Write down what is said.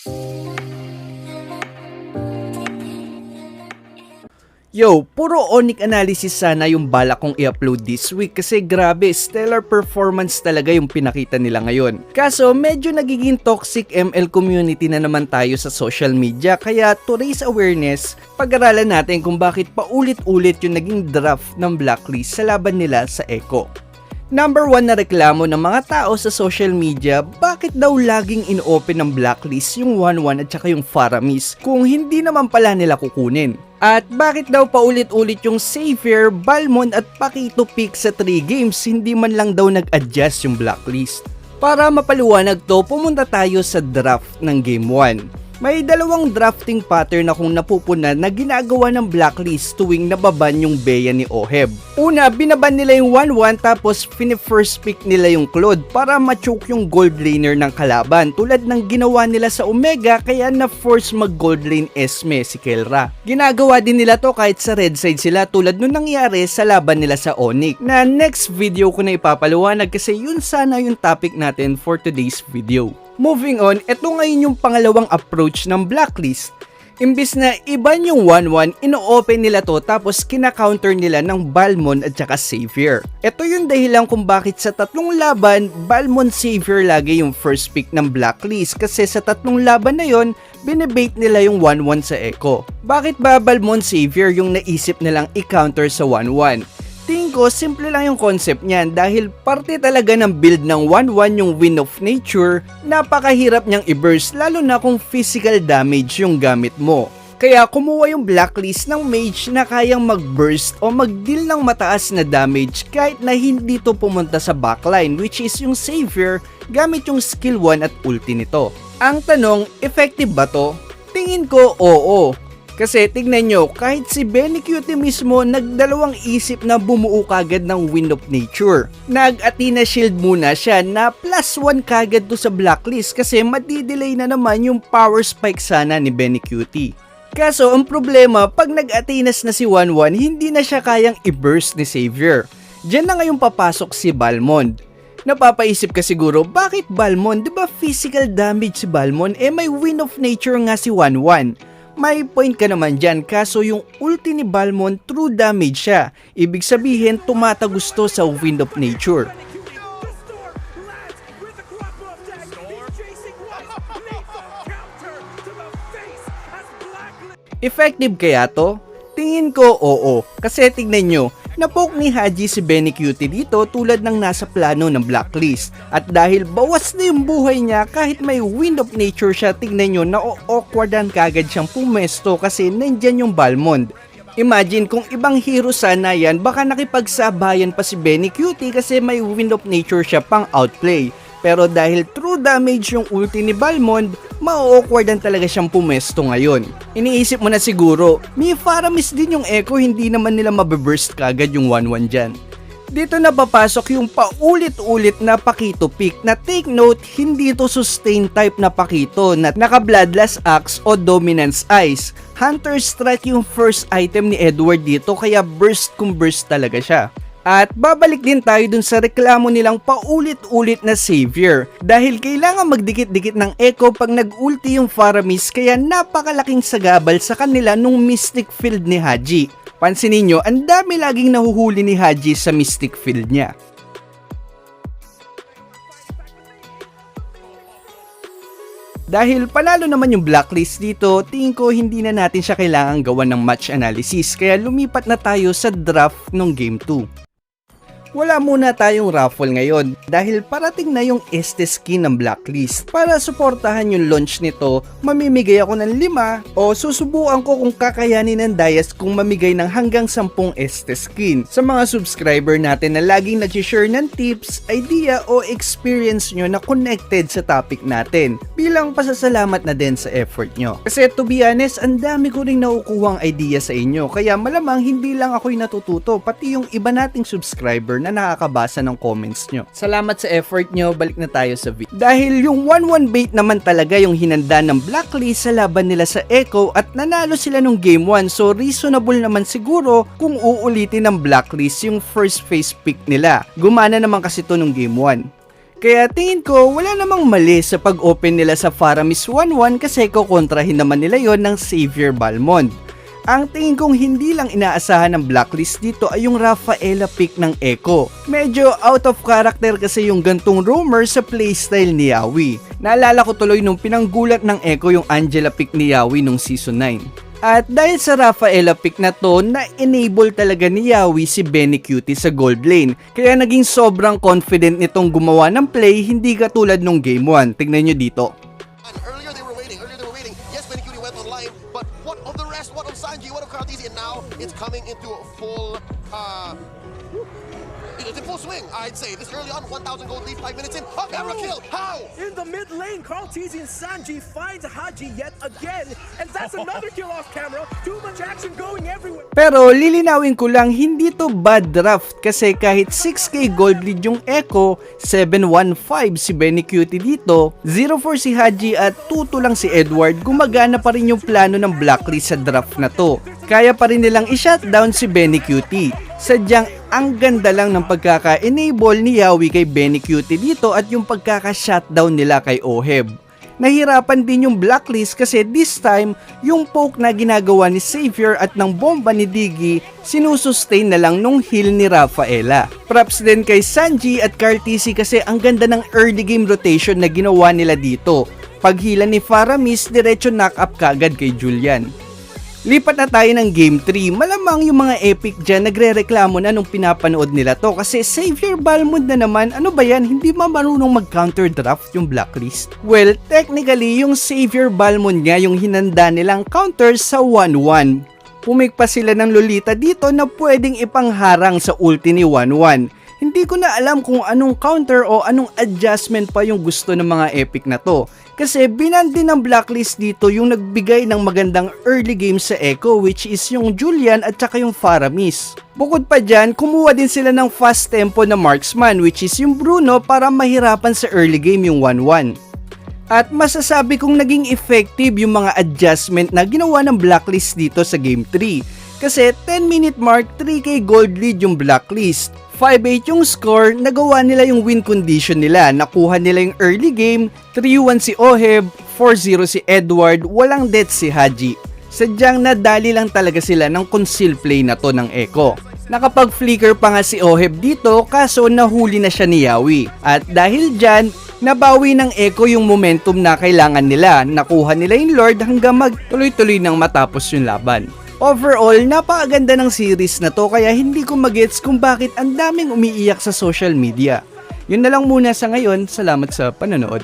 Yo, puro Onyx analysis sana yung balak kong i-upload this week kasi grabe, stellar performance talaga yung pinakita nila ngayon. Kaso medyo nagiging toxic ML community na naman tayo sa social media, kaya to raise awareness, pag-aralan natin kung bakit paulit-ulit yung naging draft ng blacklist sa laban nila sa Echo. Number 1 na reklamo ng mga tao sa social media, bakit daw laging in-open ng blacklist yung 1-1 at saka yung Faramis kung hindi naman pala nila kukunin? At bakit daw paulit-ulit yung Xavier, Balmond at Pakito pick sa 3 games, hindi man lang daw nag-adjust yung blacklist? Para mapaliwanag to, pumunta tayo sa draft ng Game 1. May dalawang drafting pattern akong napupunan na ginagawa ng blacklist tuwing nababan yung Bea ni Oheb. Una, binaban nila yung 1-1 tapos first pick nila yung Claude para ma-choke yung gold laner ng kalaban tulad ng ginawa nila sa Omega, kaya na-force mag-gold lane Esme si Kelra. Ginagawa din nila to kahit sa red side sila tulad nung nangyari sa laban nila sa Onyx, na next video ko na ipapaliwanag kasi yun sana yung topic natin for today's video. Moving on, ito ngayon yung pangalawang approach ng blacklist. Imbis na iban yung 1-1, ino-open nila to tapos kina-counter nila ng Balmond at saka Xavier. Ito yung dahilan kung bakit sa tatlong laban, Balmond Xavier lagi yung first pick ng blacklist kasi sa tatlong laban na yon, binibait nila yung 1-1 sa Echo. Bakit ba Balmond Xavier yung naisip nilang i-counter sa 1-1? Tingin ko, simple lang yung concept niyan dahil parte talaga ng build ng 1-1 yung Wind of Nature, napakahirap niyang i-burst lalo na kung physical damage yung gamit mo. Kaya kumuha yung blacklist ng mage na kayang mag-burst o mag-deal ng mataas na damage kahit na hindi to pumunta sa backline, which is yung Xavier gamit yung skill 1 at ulti nito. Ang tanong, effective ba to? Tingin ko oo. Kasi tignan nyo, kahit si Benicute mismo nagdalawang isip na bumuo kagad ng Wind of Nature. Nag-Athena Shield muna siya na +1 kagad to sa blacklist kasi madidelay na naman yung power spike sana ni Benicute. Kaso ang problema, pag nag-Athenas na si 1-1, hindi na siya kayang i-burst ni Xavier. Diyan na ngayon papasok si Balmond. Napapaisip ka siguro, bakit Balmond? Diba physical damage si Balmond? May Wind of Nature nga si 1-1. May point ka naman dyan, kaso yung ulti ni Balmond true damage siya. Ibig sabihin, tumatagusto sa Wind of Nature. Effective kaya to? Tingin ko oo, kasi tignan nyo, napoke ni Haji si Benicute dito tulad ng nasa plano ng blacklist. At dahil bawas na yung buhay niya, kahit may Wind of Nature siya, tignan nyo, na-awkwardan kagad siyang pumesto kasi nandyan yung Balmond. Imagine kung ibang hero sana yan, baka nakipagsabayan pa si Benicute kasi may Wind of Nature siya pang outplay. Pero dahil true damage yung ulti ni Balmond, ma-awkwardan talaga siyang pumesto ngayon. Iniisip mo na siguro, may Faramis din yung Echo, hindi naman nila mababurst kagad yung 1-1 dyan. Dito na papasok yung paulit-ulit na Pakito pick na take note, hindi to sustain type na Pakito na naka-Bloodlust Axe o Dominance Ice. Hunter Strike yung first item ni Edward dito, kaya burst kung burst talaga siya. At babalik din tayo dun sa reklamo nilang paulit-ulit na Xavier dahil kailangan magdikit-dikit ng Echo pag nag-ulti yung Faramis, kaya napakalaking sagabal sa kanila nung Mystic Field ni Haji. Pansinin nyo, ang dami laging nahuhuli ni Haji sa Mystic Field niya. Dahil panalo naman yung blacklist dito, tingin ko hindi na natin siya kailangan gawan ng match analysis, kaya lumipat na tayo sa draft ng Game 2. Wala muna tayong raffle ngayon dahil parating na yung Estes skin ng blacklist. Para suportahan yung launch nito, mamimigay ako ng 5 o susubukan ko kung kakayanin ng Dias kung mamigay ng hanggang 10 Estes skin sa mga subscriber natin na laging nag-share ng tips, idea o experience nyo na connected sa topic natin. Bilang pasasalamat na din sa effort nyo. Kasi to be honest, ang dami ko ring nakukuhang idea sa inyo, kaya malamang hindi lang ako'y natututo, pati yung iba nating subscriber na nakakabasa ng comments nyo. Salamat sa effort nyo, balik na tayo sa video. Dahil yung 1-1 bait naman talaga yung hinanda ng blacklist sa laban nila sa Echo at nanalo sila nung game 1, so reasonable naman siguro kung uulitin ng blacklist yung first phase pick nila. Gumana naman kasi to nung game 1. Kaya tingin ko wala namang mali sa pag-open nila sa Faramis 1-1 kasi kukontrahin naman nila yon ng Xavier Balmond. Ang tingin kong hindi lang inaasahan ng blacklist dito ay yung Rafaela pick ng Echo. Medyo out of character kasi yung gantong rumor sa playstyle ni Yawi. Naalala ko tuloy nung pinanggulat ng Echo yung Angela pick ni Yawi nung season 9. At dahil sa Rafaela pick na to, na-enable talaga ni Yawi si Benny Cutie sa gold lane. Kaya naging sobrang confident nitong gumawa ng play, hindi katulad nung game 1. Tignan nyo dito. Earlier they were waiting. Yes, Benny Cutie went online, but what of the rest? What of Sanji? What of Kartisi? And now it's coming into a full, it's in full swing, I'd say. This early on, 1,000 gold lead, 5 minutes in. Oh, camera kill! How? In the mid lane, Kartisi and Sanji finds Haji yet again, and that's another kill off camera. Too much action going everywhere. Pero lilinawin ko lang, hindi to bad draft kasi kahit 6k gold lead yung Echo, 715 si Benny Cutie dito, 04 si Haji at 22 lang si Edward, gumagana pa rin yung plano ng blacklist sa draft na to. Kaya pa rin nilang i-shutdown si Benny Cutie. Sadyang ang ganda lang ng pagkaka-enable ni Yawi kay Benny Cutie dito at yung pagkaka-shutdown nila kay Oheb. Nahirapan din yung blacklist kasi this time, yung poke na ginagawa ni Xavier at ng bomba ni Diggy, sinusustain na lang nung heal ni Rafaela. Props din kay Sanji at Kartisi kasi ang ganda ng early game rotation na ginawa nila dito. Paghila ni Faramis, diretso knock up kagad kay Julian. Lipat na tayo ng Game 3, malamang yung mga epic dyan nagre-reklamo na nung pinapanood nila to kasi Xavier Balmond na naman, ano ba yan, hindi marunong mag-counter draft yung blacklist? Well, technically yung Xavier Balmond nga yung hinanda nilang counter sa 1-1. Pumikpa sila ng Lolita dito na pwedeng ipangharang sa ulti ni 1-1. Hindi ko na alam kung anong counter o anong adjustment pa yung gusto ng mga epic na to. Kasi binan din ng blacklist dito yung nagbigay ng magandang early game sa Echo which is yung Julian at saka yung Faramis. Bukod pa dyan, kumuha din sila ng fast tempo na marksman which is yung Bruno para mahirapan sa early game yung 1-1. At masasabi kong naging effective yung mga adjustment na ginawa ng blacklist dito sa game 3. Kasi 10-minute mark, 3k gold lead yung blacklist. 5-8 yung score, nagawa nila yung win condition nila, nakuha nila yung early game, 3-1 si Oheb, 4-0 si Edward, walang death si Haji. Sadyang nadali lang talaga sila ng conceal play na to ng Echo. Nakapag-flicker pa nga si Oheb dito kaso nahuli na siya ni Yawi. At dahil dyan, nabawi ng Echo yung momentum na kailangan nila, nakuha nila yung Lord hanggang magtuloy-tuloy nang matapos yung laban. Overall, napakaganda ng series na to kaya hindi ko magets kung bakit ang daming umiiyak sa social media. Yun na lang muna sa ngayon, salamat sa panonood.